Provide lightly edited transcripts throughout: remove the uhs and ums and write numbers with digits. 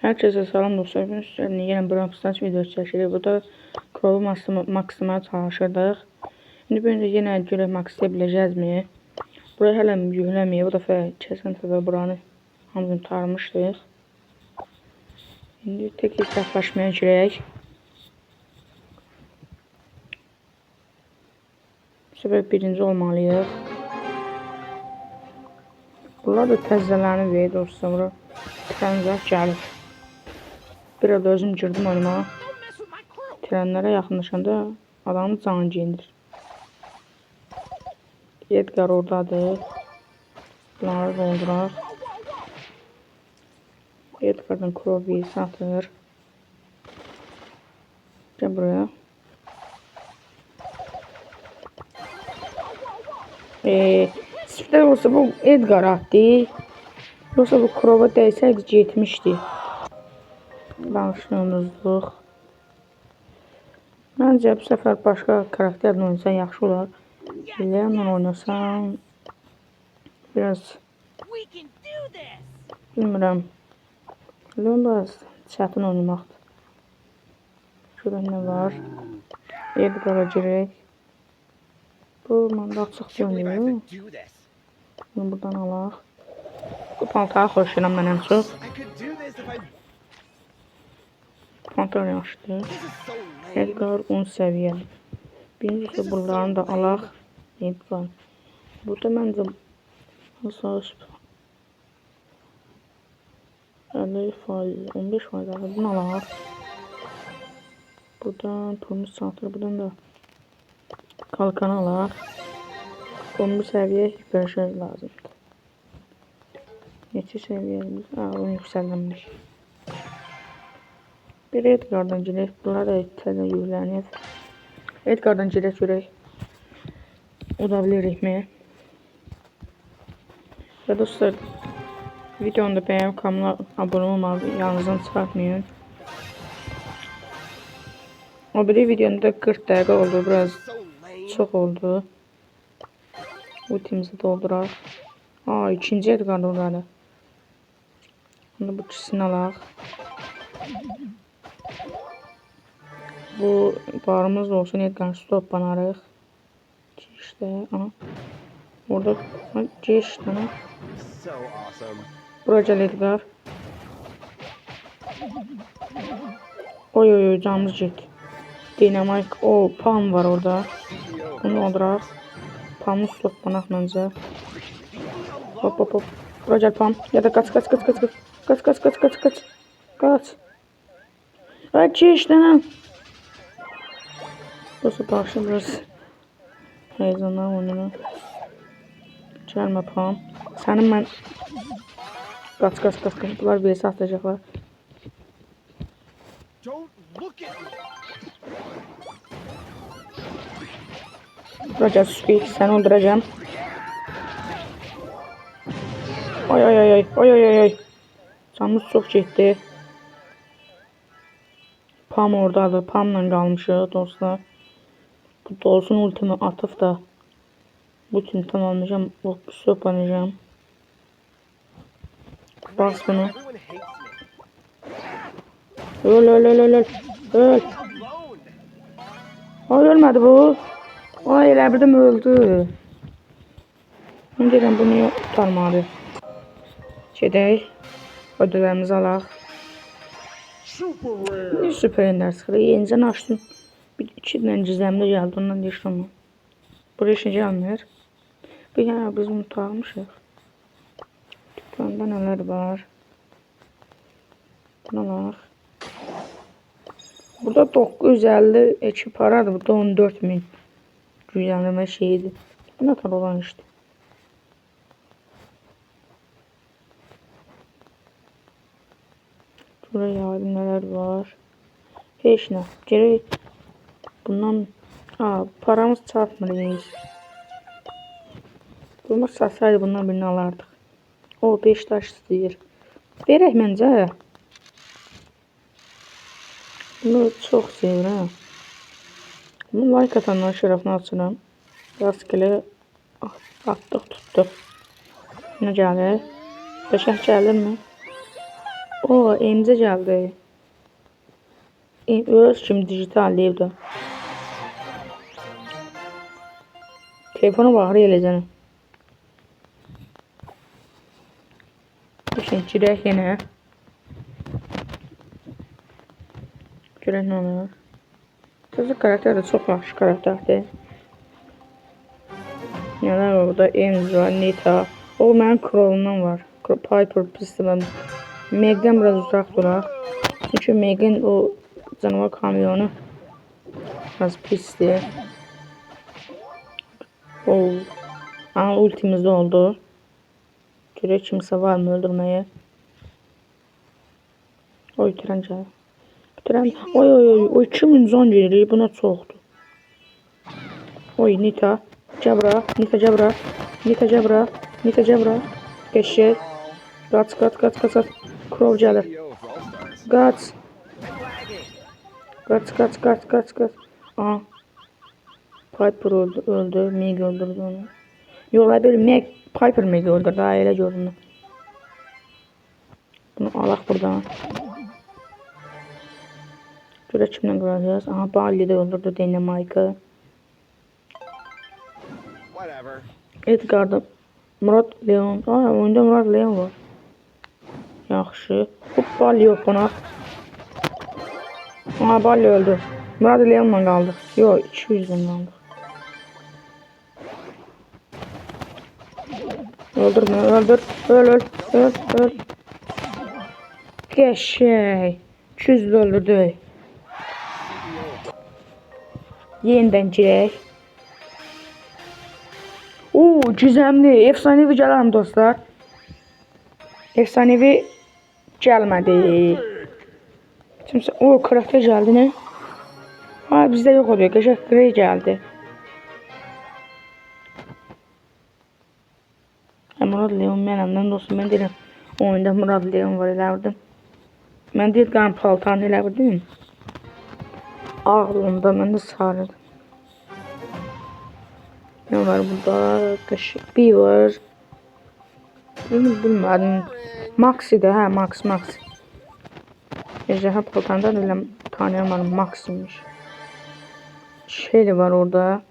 Herkese salam dostlar. Yine Bronx'dan video çekirik. Bu da Crow'u maksimaya çalışırdıq. İndi böyle yine görək maksaya biləcəyizmi? Buraya hələ yükləməyib. Bu dəfə keçən dəfə buranı hamısını tarmışdıq. İndi tek hesablaşmaya girək. Bu səfər birinci olmalıyıq. Bunlar da təzələrini verir dostlar. Bura təzələr gəlir. Biraz özüm girdim oyuna. Trenlərə yaxınlaşanda adamın canı giyindir. Edgar oradadır. Bunları dolduraq. Edgar'dan Crow'u satır. Gel buraya. Siflər olsa bu Edgar attı. Yoksa bu Crow'a dəysəydi getmişdi. Danışığınızlıq. Məncə bu səfər başqa karakterlə oynasan yaxşı olar. Leon'la oynasam biraz bilmirəm. Leon da çətin oynamaqdır. Görək nə var. Edgar'a girək. Bu məndə açıq oynayır. Bunu buradan alaq. Bu paltarı xoşlayıram mən ən çox. Paltar yaxşıdır. Edgar 10 səviyyəli. Birincisi bunlarını da alaq. Edgar. Burada məncə asas 50%, 15% alır. Bunu alaq. Buradan pulumuz satır. Buradan da kalkanı alaq. 11 səviyyə hiperşarj lazımdır. Neçə səviyyəmiz? Onu yüksələnmiş. Bir Edgar'dan girək. Bunlar da təzə yüklənir. Edgar'dan girək görək. O da bilirik mi? Və dostlar, videonu da bəyənib kanala abunə olmalı. Yanınızdan çıxartmayın. O biri videonun da 40 dəqiqə oldu. Biraz çox oldu. Ultimizi dolduraq. İkinci Edgar orada. Bunu bu ikisini alaq. Bu barımız olsun. Edgar'ın stop banarıq. İşte orada geçti. Buraya gel Edgar. Oy canımız getdi. Dynamite. Pam var orada. Bunu dolduraq. Pam'ı stop banaq məncə. Hop. Buraya gel Pam. Ya da kaç. Kaç. Ay geçti lan. Burası başım biraz heyecanla oynayalım. Gelme Pam. Senin ben... Kaç. Bunlar birisi atacaklar. Buraya Squeak. Seni öldüreceğim. Oy. Canımız çok getdi. Pam oradadır. Pamla qalmışıq dostlar. Bu dolsun ultimi atıp da bu ultimi tamamlayacağım. Stop oynayacağım. Bas bunu. Öl. Ay ölmedi bu. Ay elə birdən öldü. Ben deyirəm bu niyə tutarmadı. Gedək. Ödüllərimizi alaq. Süper ender sıxırı. Yenicən açdım. Bir iki dənə gizləmdə gəldi. Ondan deyirəm. Buraya işin gəlmir. Bir yana biz bunu tutarmışıq. Dükkanda nələr var. Bunu alaq. Burada 950 ekip paradır. Burada 14.000 güzənləmə şeyidir. Bu nə kadar olan işte. Buraya neler var. Heç nə. Gerek bundan paramız çatmır. Bunlar satsaydı bundan birini alardıq. 5 taş istəyir. Verək məncə. Bunu çox sevirəm. Bunu like atanların şərəfinə açıram. Rastgele atdıq, tutduq. Nə gəlir? Qəşəng gəlirmi? O elimize geldi. Öz şimdi dijital evde. Telefona bağır eləcəni. Bir şey girək yenə. Görək nə olur. Təzə karakter də çox yaxşı karakterdir. Neler var burada? Ems var, Nita. O mənim Crow'umdan var. Piper, Pistol. Meg'den biraz uzak durar. Çünkü Meg'in o canavar kamyonu biraz pistir. O ana ultimizde oldu. Görək kimsə var mı öldürmeye? Oy bitiren. Bitiren. Oy 2010 gelir. Buna çoxdur. Oy Nita. Cabra. Nita Cabra. Nita Cabra. Nita Cabra. Geçecek. Kaç. Crow gelir. Kaç. Kaç. Aha. Piper öldü. Meg öldürdü onu. Yox, bir Meg. Piper Meg'i öldürdü. Daha elə gördüm. Bunu alaq buradan. Görək kimlə qıracağız. Aha, Barley de öldürdü Dynamite'ı. Edgar'da Murat Leon. Aa, oyunda Murat Leon var. Yaxşı. Hop, Barley yok buna. Aa, Barley öldü. Murat Leon'la qaldı. Yox, 200'den qaldı. Öldürme, öldür. Öl. Geçey. 200'de öldürdü. Yeniden girək. Oo, gizemli. Efsanevi gələrim dostlar. Efsanevi gəlmədi. Kimsə o karakter gəldi ne? Ha, bizdə yox oluyor. Qəşəng Grey gəldi. Murat Leon mənimdən dostum. Mən deyirəm oyunda Murat Leon var eləvirdim. Mən deyir qan paltarını eləvirdim. Ağlımda mən də sarıdım. Ne var burada? Qəşəng bir var. Bilmədim. Maxi də, hə, Max. Ejderha paltarından elə tanıyamadım, Max'mış. Şeyli var orada.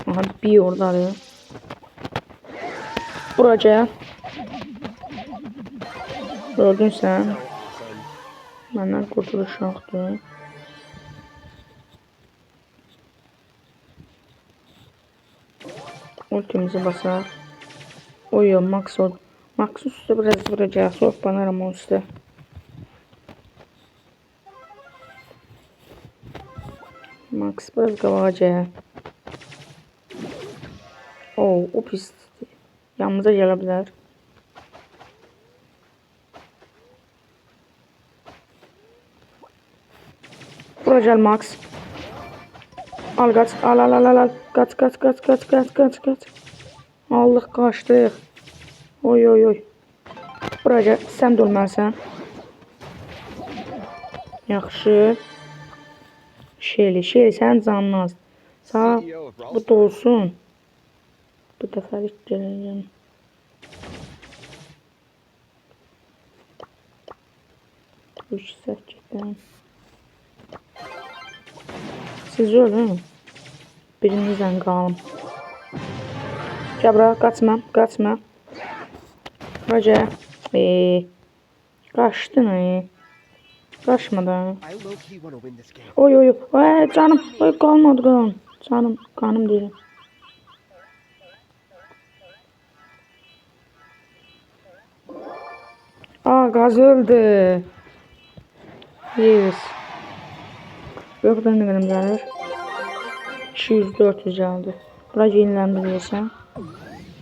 Aha, bir oradadır. Buraya. Öldün sen. Benden kurtuluş yoktu. Ultimizi basar. Oyo Max oldu. Max üstü biraz vuracağız. Soğuk banarım o üstü. Max biraz kavacağız. O pis. Yanımıza gelebilir. Buraya Max. Al kaç. Al. Kaç. Allah kaçtık. Oy. Buraya sen de olmazsan. Yaxşı. Şeyli sen canın az. Sağ bu da olsun. Bu dəfəlik gələcəm. Bu ikisi gedən. Siz ölün. Birinizdən qalım. Cabra, qaçma. Raca. Qaçdın. Qaçmadan. Oy. Canım. Oy, qalmadı qan. Canım, qanım deyirəm. Aa, gaz öldü. Yes. Yok da ne kadar gelir? 200-400 geldi. Buraya yenilendirirsen.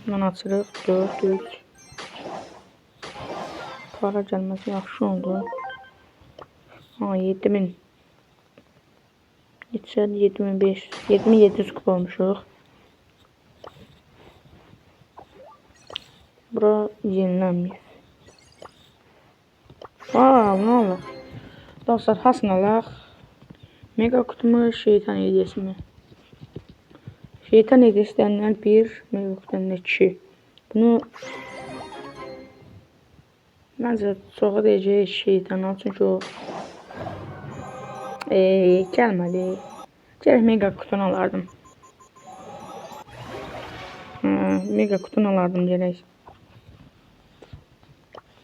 Hemen açırıq. 400. Para gelmesi yaxşı oldu. Ha, 7000. Geçen 7500. 7700 kupa olmuşuq. Bura yenilenmir. Aa, ne olur? Dostlar, hasın alaq. Mega kutumu şeytan hediyesi mi? Şeytan hediyesi denilen 1, mega kutumu 2. Bunu Məncə çoxu deyəcək şeytanlar, çünki o gəlmədi. Gərək mega kutunu alardım. Mega kutunu alardım gərək.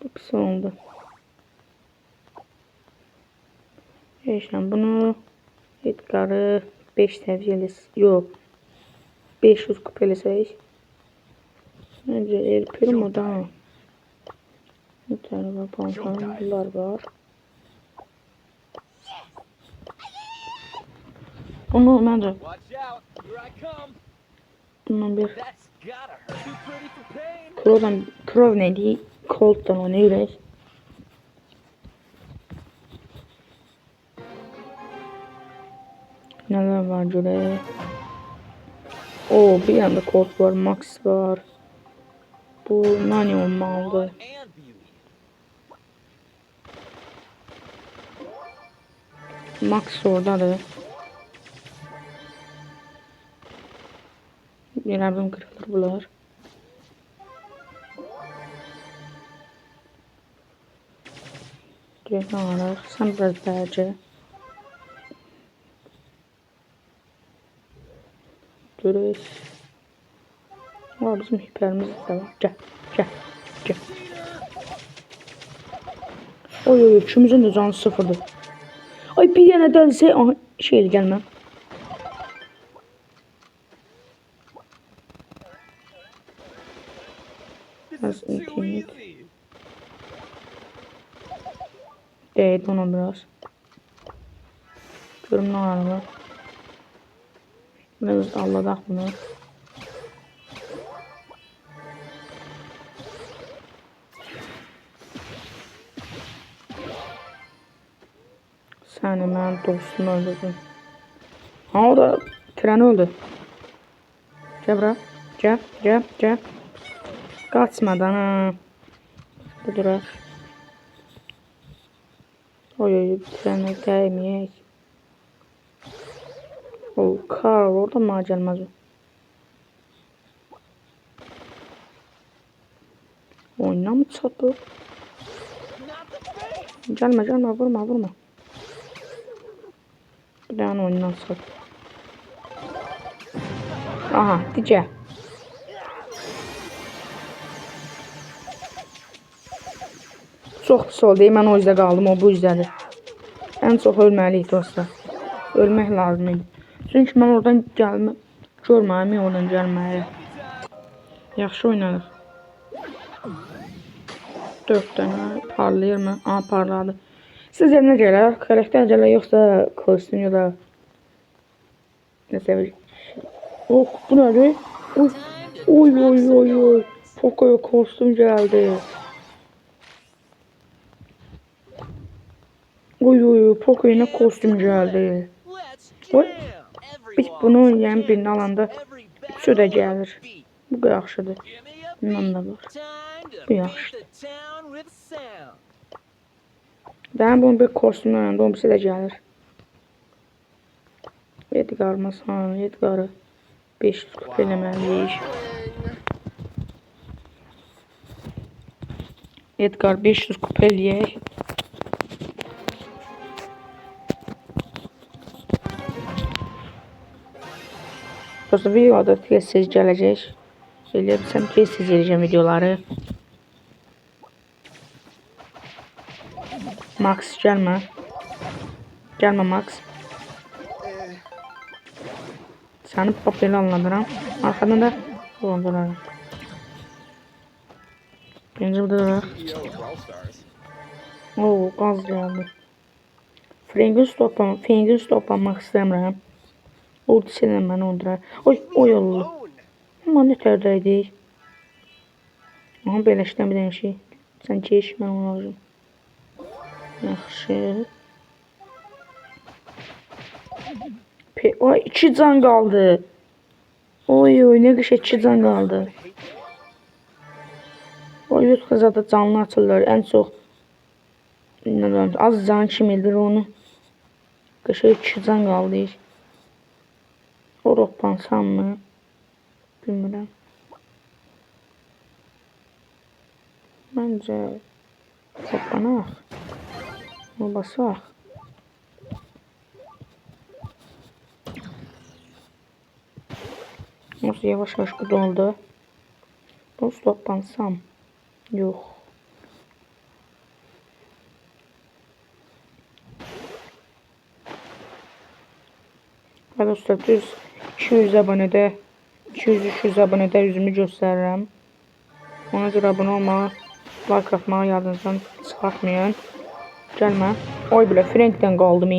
Bu pis oldu. Bunu Edgar'ı 5 səviyyəli, yox, 500 kupa eləsək. Məncə El Primo'dan bir tane var, pantolon, bunlar var. Bunu məncə bundan bir Krov neydi? Colt'dan oynayırıq. Neler var görək. Bir yanda Colt var, Max var. Bu Nani olmalıdır. Max oradadır. Yerlerden kırılır bunlar. Direkt alırıq. Sən biraz bərcə. Görək. Bizim hiperimiz de var. Gel. Oy, ikimizin de canı sıfırdır. Ay bir yana dönse şey gelmem. Az internet. Evet, ona biraz. Görüm ne var. Biraz Allah'dan bunu. Sen hemen dostunu öldürdün. O da tren öldü. Gel bura. Gel. Kaçmadan ha. Bu durar. Oy trene değmeyek. Kar orada mı gelmez o? Oyuna mı çatı? Gelme vurma. Bir tane oyundan sat. Aha diyeceğim. Çok pis oldu. Mən o yüzden qaldım. O bu yüzdendir. En çok ölməliyik dostlar. Ölmək lazım idi. Çünki mən oradan görməyim, oradan gəlməyi. Yaxşı oynadıq. 4 tane parlayır mı? Parladı. Sizce ne gələr? Karakter gələr yoxsa kostüm ya da ne sevilir? Bu nədir? Oy. Poco'ya kostüm geldi. Oy, Poco'ya ne kostüm geldi. Biz bunu oynayan birini alanda üçü de gelir. Bu yaxşıdır. Bundan da var. Bu yaxşıdır. Ben bunun bir kostümü oynadı, o birisi de gelir. Edgar masan, Edgar'ı 500 kupa eləməliyik. Edgar 500 kupa eləyək. Dostlar videoda tez gələcək. Eləyirsəm tez eləyəcəm videoları. Max gelme Max. Səni papeli anladıram. Arkadan da dolandırarım. Birinci burada da var. Gaz geldi. Fengül stoplanmaq istəmirəm. Orada sənə məni öldürər. Oy Allah. Monitordaydik. Aha belə işləm bir dənə şey. Sən keş, mən onu alacağım. Yaxşı. Ay 2 can kaldı. Oy ne kadar 2 can kaldı. O yüz kızada canlı açılır. En çok az can kim eldir onu. Qışa 2 can kaldı. O ropansam mı? Bilmirəm. Bence Hoppanaq. Bunu basaq. Nasıl yavaş yavaş bu doldu. Bu stoppansam. Yox. Hadi dostlar düz 200 abonədə 200-300 abonədə üzümü göstərirəm. Ona görə abunə olmağı, like atmağı yadınızdan çıxartmayın. Gəlmə. Oy bilə Frankdən qaldım.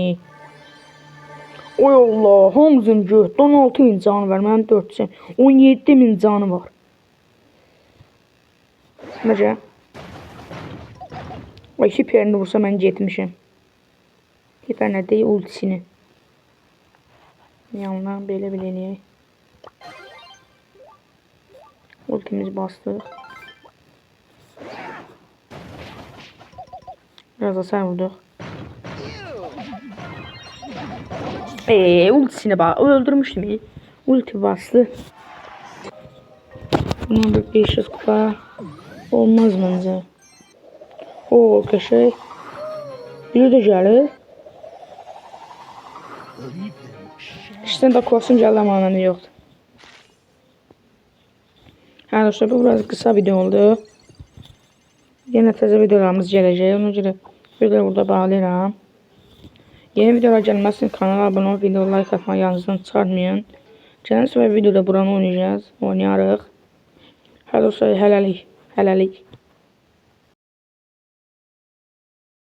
Oy Allah, hamısını götdü. 16.000 canı var, mənim 400. 17.000 canı var. Necə? Ay hiperini vursa mən getmişəm. Hiper nə deyil, ultisini. Yanına belə eləyək. Ultimizi bastıq. Biraz da sən vurduq. Ultisini bak. Öldürmüştüm. Ulti bastı. Buna bir 500 kupa olmaz bence. O köşe. Biri de gelir. İşte de korsun gəlməmanı yoxdur. Hə dostlar, bu biraz kısa video oldu. Yine təzə videolarımız gələcək. Ona görə videoları burada bağlayıram. Yeni videolar gelməsin kanala abone ol, video like atmayı yalnızdan çıxartmayın. Gələn səfər videoda buranı oynayacağız. Oynayarıq. Hə dostlar, hələlik.